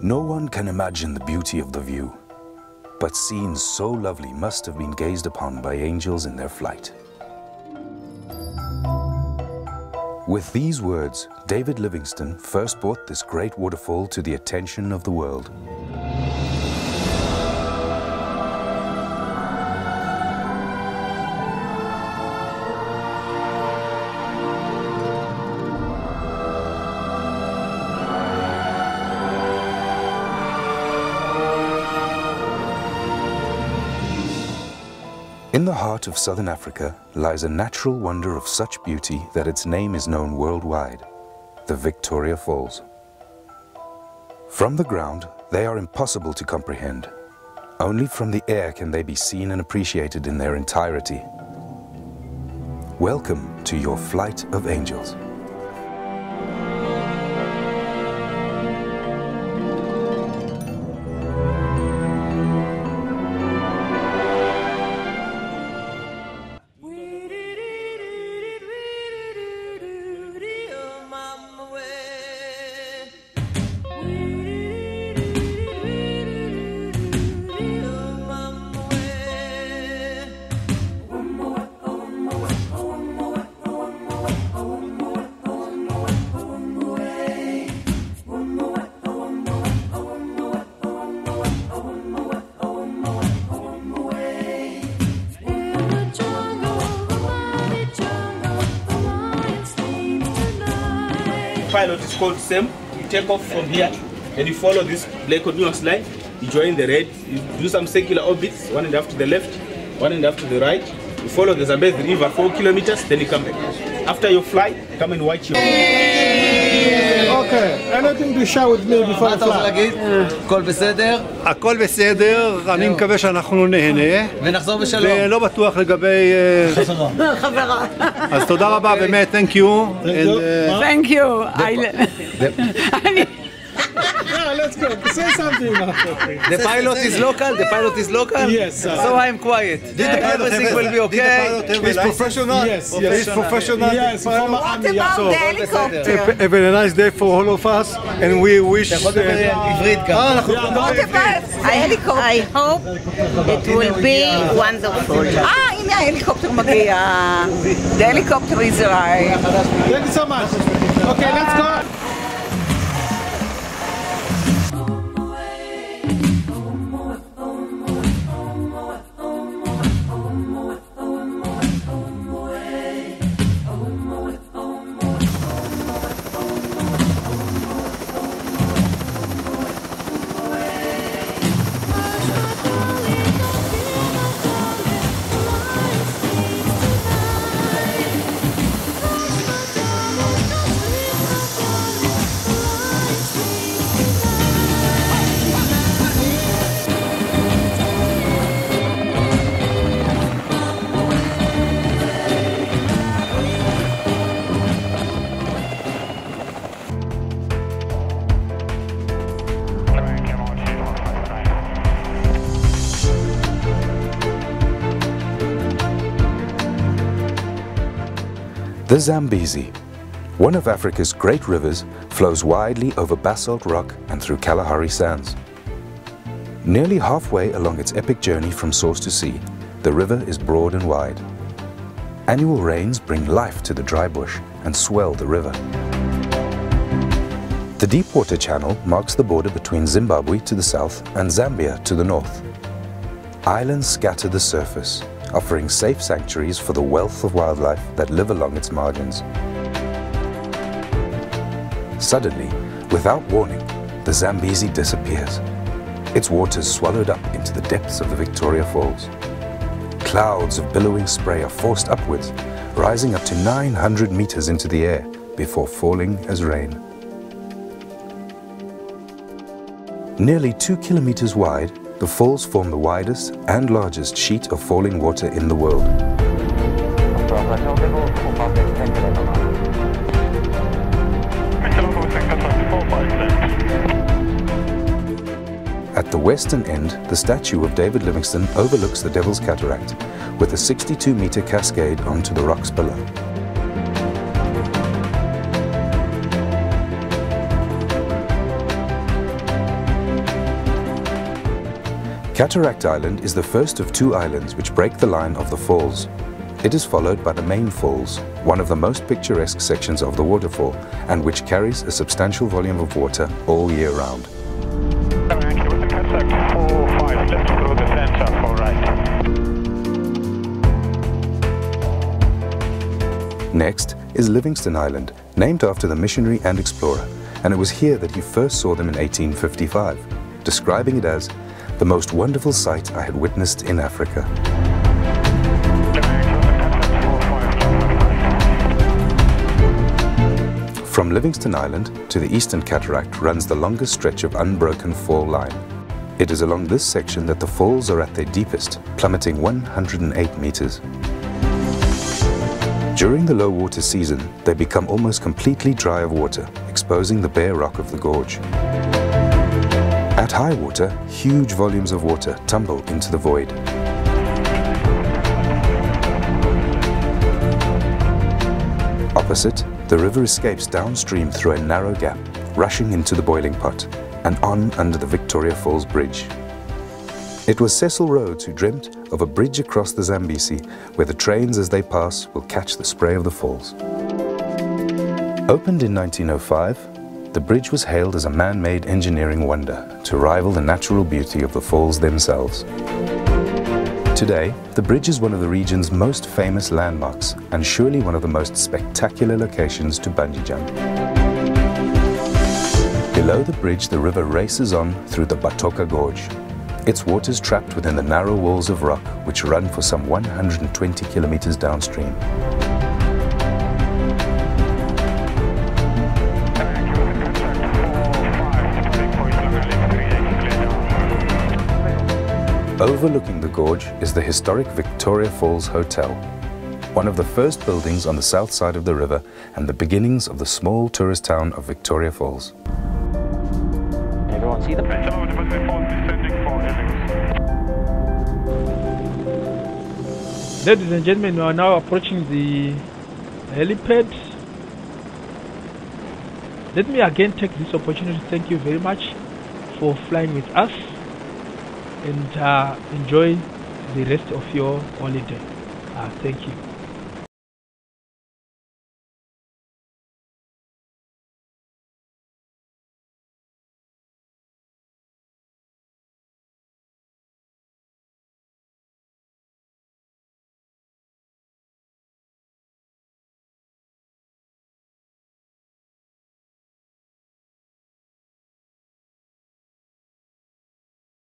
No one can imagine the beauty of the view, but scenes so lovely must have been gazed upon by angels in their flight. With these words, David Livingstone first brought this great waterfall to the attention of the world. In the heart of southern Africa lies a natural wonder of such beauty that its name is known worldwide, the Victoria Falls. From the ground, they are impossible to comprehend. Only from the air can they be seen and appreciated in their entirety. Welcome to your flight of angels. Pilot is called Sam. You take off from here and you follow this black continuous line. You join the red, you do some circular orbits, 1.5 to the left, 1.5 to the right. You follow the Zambezi River 4 kilometers, then you come back. After you fly, come and watch your... Okay, anything to share with me before I fly? הכל בסדר? הכל בסדר, אני מקווה שאנחנו נהנה. ונחזור בשלום. ולא בטוח לגבי... חברה. אז תודה רבה, באמת, thank you. Thank you. Let's go, say something. The pilot is local? The pilot is local? Yes. So I'm quiet. Everything will be okay. He's professional? Yes. He's professional? Yes. What about the helicopter? Have a nice day for all of us, and we wish... What about a helicopter? I hope it will be wonderful. הנה ההליקופטר מגיע. The helicopter is arrived. Thank you so much. Okay, let's go. The Zambezi, one of Africa's great rivers, flows widely over basalt rock and through Kalahari sands. Nearly halfway along its epic journey from source to sea, the river is broad and wide. Annual rains bring life to the dry bush and swell the river. The Deepwater Channel marks the border between Zimbabwe to the south and Zambia to the north. Islands scatter the surface, offering safe sanctuaries for the wealth of wildlife that live along its margins. Suddenly, without warning, the Zambezi disappears. Its waters swallowed up into the depths of the Victoria Falls. Clouds of billowing spray are forced upwards, rising up to 900 meters into the air before falling as rain. Nearly 2 kilometers wide, the falls form the widest and largest sheet of falling water in the world. At the western end, the statue of David Livingstone overlooks the Devil's Cataract, with a 62-meter cascade onto the rocks below. Cataract Island is the first of two islands which break the line of the falls. It is followed by the main falls, one of the most picturesque sections of the waterfall, and which carries a substantial volume of water all year round. Next is Livingston Island, named after the missionary and explorer, and it was here that he first saw them in 1855, describing it as the most wonderful sight I had witnessed in Africa. From Livingston Island to the Eastern Cataract runs the longest stretch of unbroken fall line. It is along this section that the falls are at their deepest, plummeting 108 meters. During the low water season, they become almost completely dry of water, exposing the bare rock of the gorge. At high water, huge volumes of water tumble into the void. Opposite, the river escapes downstream through a narrow gap, rushing into the boiling pot, and on under the Victoria Falls Bridge. It was Cecil Rhodes who dreamt of a bridge across the Zambezi, where the trains as they pass will catch the spray of the falls. Opened in 1905, the bridge was hailed as a man-made engineering wonder to rival the natural beauty of the falls themselves. Today, the bridge is one of the region's most famous landmarks and surely one of the most spectacular locations to bungee jump. Below the bridge, the river races on through the Batoka Gorge. Its waters trapped within the narrow walls of rock which run for some 120 kilometers downstream. Overlooking the gorge is the historic Victoria Falls Hotel, one of the first buildings on the south side of the river and the beginnings of the small tourist town of Victoria Falls. Everyone see them? Ladies and gentlemen, we are now approaching the helipad. Let me again take this opportunity to thank you very much for flying with us, and enjoy the rest of your holiday. Thank you.